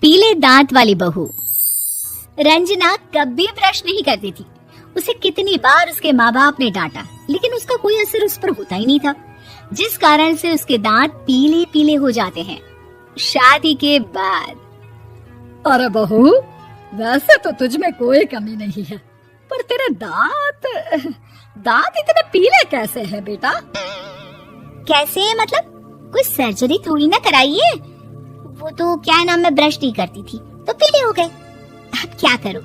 पीले दांत वाली बहू। रंजना कभी ब्रश नहीं करती थी। उसे कितनी बार उसके माँ बाप ने डांटा, लेकिन उसका कोई असर उस पर होता ही नहीं था, जिस कारण से उसके दांत पीले पीले हो जाते हैं। शादी के बाद। अरे बहू, वैसे तो तुझ में कोई कमी नहीं है, पर तेरे दांत इतने पीले कैसे हैं बेटा? कैसे मतलब? कोई सर्जरी थोड़ी ना कराई है। वो तो क्या नाम, मैं ब्रश नहीं करती थी तो पीले हो गए। अब क्या करूं?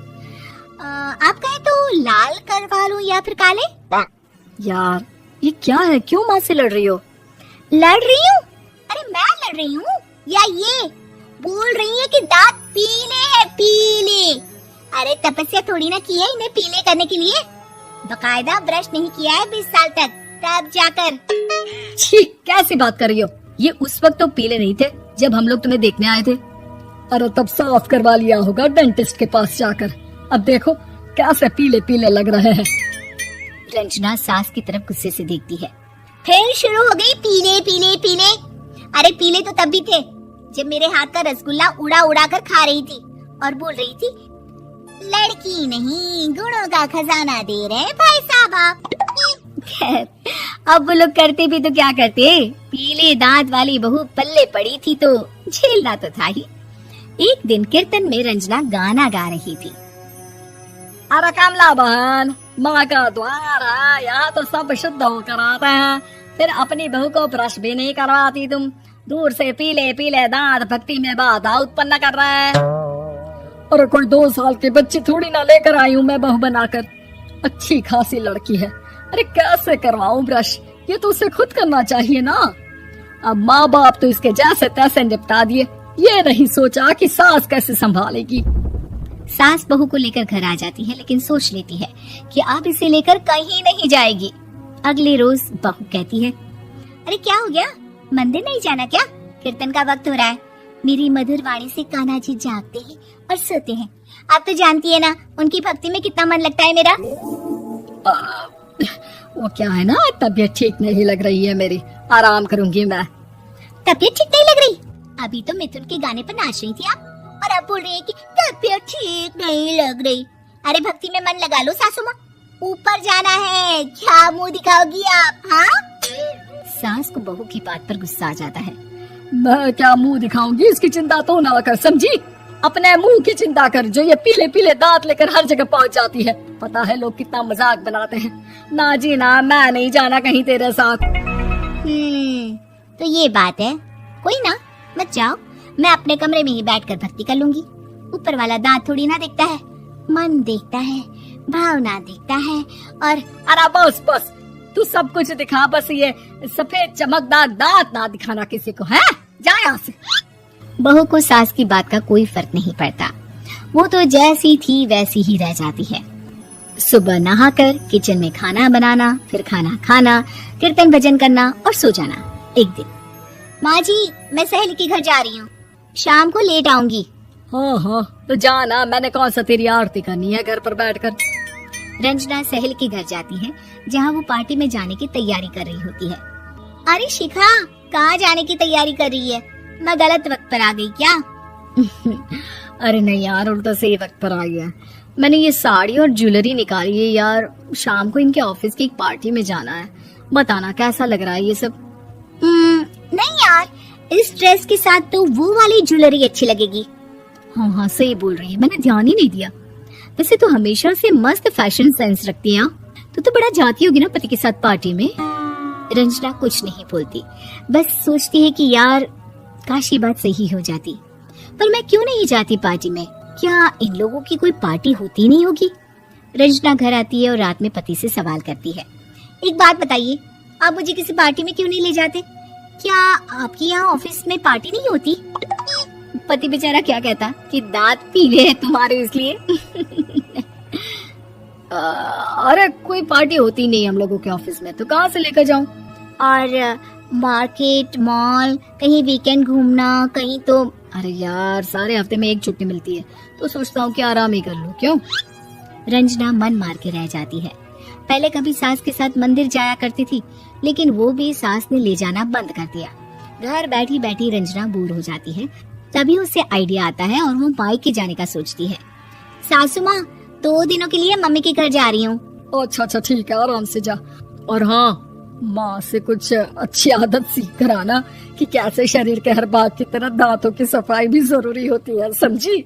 आप कहें तो लाल करवा लूं या फिर काले? यार ये क्या है, क्यों माँ से लड़ रही हो? लड़ रही हूँ? अरे मैं लड़ रही हूँ या ये बोल रही है कि दांत पीले हैं, पीले। अरे तपस्या थोड़ी ना की है इन्हें पीले करने के लिए। बकायदा ब्रश नहीं किया है 20 साल तक, तब जाकर। छी, कैसी बात कर रही हो? ये उस वक्त तो पीले नहीं थे जब हम लोग तुम्हें देखने आए थे। अरे तब साफ करवा लिया होगा डेंटिस्ट के पास जाकर। अब देखो कैसे पीले पीले लग रहे हैं। रंजना सास की तरफ गुस्से से देखती है। फिर शुरू हो गई पीले पीले पीले। अरे पीले तो तब भी थे जब मेरे हाथ का रसगुल्ला उड़ा उड़ा कर खा रही थी और बोल रही थी, लड़की नहीं गुणों का खजाना दे रहे भाई साहब आप। खैर, अब वो लोग करते भी तो क्या करते, पीले दांत वाली बहू पल्ले पड़ी थी तो झेलना तो था ही। एक दिन कीर्तन में रंजना गाना गा रही थी। अरे कमला बहन, माँ का द्वार है, यहाँ तो सब शुद्ध होकर आते हैं, फिर अपनी बहू को ब्रश भी नहीं करवाती तुम। दूर से पीले पीले दांत भक्ति में बाधा उत्पन्न कर रहा है। अरे कोई 2 साल के बच्चे थोड़ी ना लेकर आई हूँ मैं बहू बनाकर। अच्छी खासी लड़की है, अरे कैसे करवाऊं ब्रश? ये तो उसे खुद करना चाहिए ना। अब माँ बाप तो इसके जैसे तैसे निपटा दिए, ये नहीं सोचा कि सास कैसे संभालेगी। सास बहू को लेकर घर आ जाती है, लेकिन सोच लेती है कि अब इसे लेकर कहीं नहीं जाएगी। अगले रोज बहू कहती है, अरे क्या हो गया, मंदिर नहीं जाना क्या? कीर्तन का वक्त हो रहा है। मेरी मधुर वाणी से कान्हा जी जागते हैं और सोते हैं। आप तो जानती है ना उनकी भक्ति में कितना मन लगता है मेरा। वो क्या है ना, तबीयत ठीक नहीं लग रही है मेरी, आराम करूंगी मैं। तबीयत ठीक नहीं लग रही? अभी तो मिथुन के गाने पर नाच रही थी आप, और अब बोल रही है कि तबीयत ठीक नहीं लग रही। अरे भक्ति में मन लगा लो सासू माँ, ऊपर जाना है, क्या मुंह दिखाओगी आप? हाँ? सास को बहू की बात पर गुस्सा आ जाता है। मैं क्या मुंह दिखाऊंगी, इसकी चिंता तो ना कर, समझी? अपने मुंह की चिंता कर, जो ये पीले पीले दांत लेकर हर जगह पहुंच जाती है। पता है लोग कितना मजाक बनाते हैं। ना जी ना, मैं नहीं जाना कहीं तेरे साथ। तो ये बात है, कोई ना, मत जाओ, मैं अपने कमरे में ही बैठकर भक्ति कर लूंगी। ऊपर वाला दांत थोड़ी ना देखता है, मन देखता है, भावना देखता है। और अरे बस बस, तू सब कुछ दिखा, बस ये सफेद चमकदार दांत ना दिखाना किसी को, है? जा यहाँ से। बहू को सास की बात का कोई फर्क नहीं पड़ता, वो तो जैसी थी वैसी ही रह जाती है। सुबह नहाकर किचन में खाना बनाना, फिर खाना खाना, कीर्तन भजन करना और सो जाना। एक दिन, माँ जी मैं सहेली के घर जा रही हूँ, शाम को लेट आऊंगी। हाँ, तो जाना, मैंने कौन सा तेरी आरती करनी है घर पर बैठकर। रंजना सहेली के घर जाती है, जहाँ वो पार्टी में जाने की तैयारी कर रही होती है। अरे शिखा, कहाँ जाने की तैयारी कर रही है? मैं गलत वक्त पर आ गई क्या? अरे नहीं यार, उल्टा सही वक्त पर आई है। मैंने ये साड़ी और ज्वेलरी निकाली है यार, शाम को इनके ऑफिस की एक पार्टी में जाना है। बताना कैसा लग रहा है ये सब? नहीं यार, इस ड्रेस के साथ तो वो वाली ज्वेलरी अच्छी लगेगी। हाँ सही बोल रही है, मैंने ध्यान ही नहीं दिया। वैसे तो हमेशा से मस्त फैशन सेंस रखती है। तो बड़ा जाती होगी ना पति के साथ पार्टी में। रंजना कुछ नहीं बोलती, बस सोचती है कि यार काश ये बात सही हो जाती, पर मैं क्यों नहीं जाती पार्टी में? क्या इन लोगों की कोई पार्टी होती नहीं होगी? रंजना घर आती है और रात में पति से सवाल करती है, एक बात बताइए, आप मुझे किसी पार्टी में क्यों नहीं ले जाते? क्या आपके यहाँ ऑफिस में पार्टी नहीं होती? पति बेचारा क्या कहता कि दांत पीले हैं तुम्हारे इसलिए। अरे कोई पार्टी होती नहीं हम लोगों के ऑफिस में, तो कहाँ से लेकर जाऊं? और मार्केट, मॉल, कहीं वीकेंड घूमना, कहीं तो। अरे यार सारे हफ्ते में एक छुट्टी मिलती है, तो सोचता हूँ कि आराम ही कर लूं। क्यों? रंजना मन मार के रह जाती है। पहले कभी सास के साथ मंदिर जाया करती थी, लेकिन वो भी सास ने ले जाना बंद कर दिया। घर बैठी बैठी रंजना बोर हो जाती है। तभी उसे आइडिया आता है और वो मायके जाने का सोचती है। सासू माँ, 2 दिनों के लिए मम्मी के घर जा रही हूँ। अच्छा अच्छा ठीक है, आराम से जा। और हाँ, माँ से कुछ अच्छी आदत सीख कर आना कि कैसे शरीर के हर भाग की तरह दांतों की सफाई भी जरूरी होती है, समझी?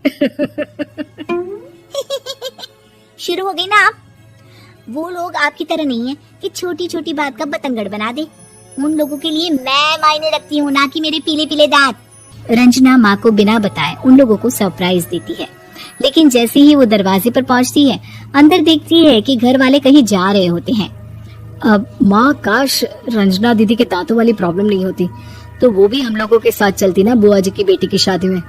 शुरू हो गई ना आप। वो लोग आपकी तरह नहीं है कि छोटी छोटी बात का बतंगड़ बना दे। उन लोगों के लिए मैं मायने रखती हूँ, ना कि मेरे पीले पीले दांत। रंजना माँ को बिना बताए उन लोगों को सरप्राइज देती है, लेकिन जैसे ही वो दरवाजे पर पहुँचती है, अंदर देखती है कि घर वाले कहीं जा रहे होते हैं। अब माँ, काश रंजना दीदी के दांतों वाली प्रॉब्लम नहीं होती तो वो भी हम लोगों के साथ चलती ना बुआ जी की बेटी की शादी में।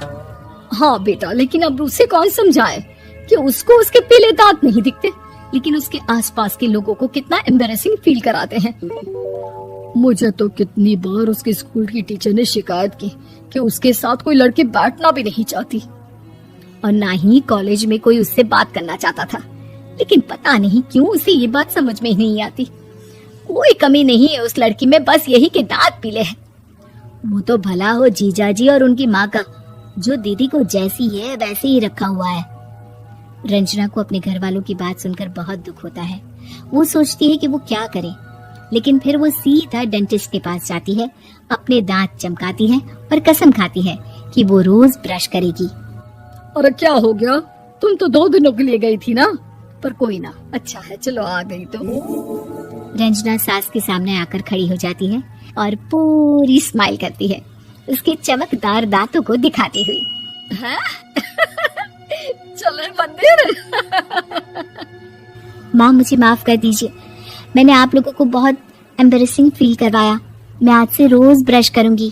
हाँ बेटा, लेकिन अब उसे कौन समझाए कि उसको उसके पीले दांत नहीं दिखते, लेकिन उसके आसपास के लोगों को कितना एम्बैरेसिंग फील कराते हैं। मुझे तो कितनी बार उसके स्कूल की टीचर ने शिकायत की कि उसके साथ कोई लड़की बैठना भी नहीं चाहती, और ना ही कॉलेज में कोई उससे बात करना चाहता था। लेकिन पता नहीं क्यों उसे ये बात समझ में ही नहीं आती। कोई कमी नहीं है उस लड़की में, बस यही कि दांत पीले हैं। वो तो भला हो जीजा जी और उनकी माँ का, जो दीदी को जैसी है वैसे ही रखा हुआ है। रंजना को अपने घर वालों की बात सुनकर बहुत दुख होता है। वो सोचती है कि वो क्या करे, लेकिन फिर वो सीधा डेंटिस्ट के पास जाती है, अपने दांत चमकाती है और कसम खाती है कि वो रोज ब्रश करेगी। अरे क्या हो गया, तुम तो 2 दिनों के लिए गई थी ना। पर कोई ना, अच्छा है, चलो आ गई तो। रंजना सास के सामने आकर खड़ी हो जाती है और पूरी स्माइल करती है, उसके चमकदार दांतों को दिखाती हुई। हैं? चले मंदिर। माँ, मुझे माफ कर दीजिए, मैंने आप लोगों को बहुत एम्बैरेसिंग फील करवाया। मैं आज से रोज ब्रश करूंगी।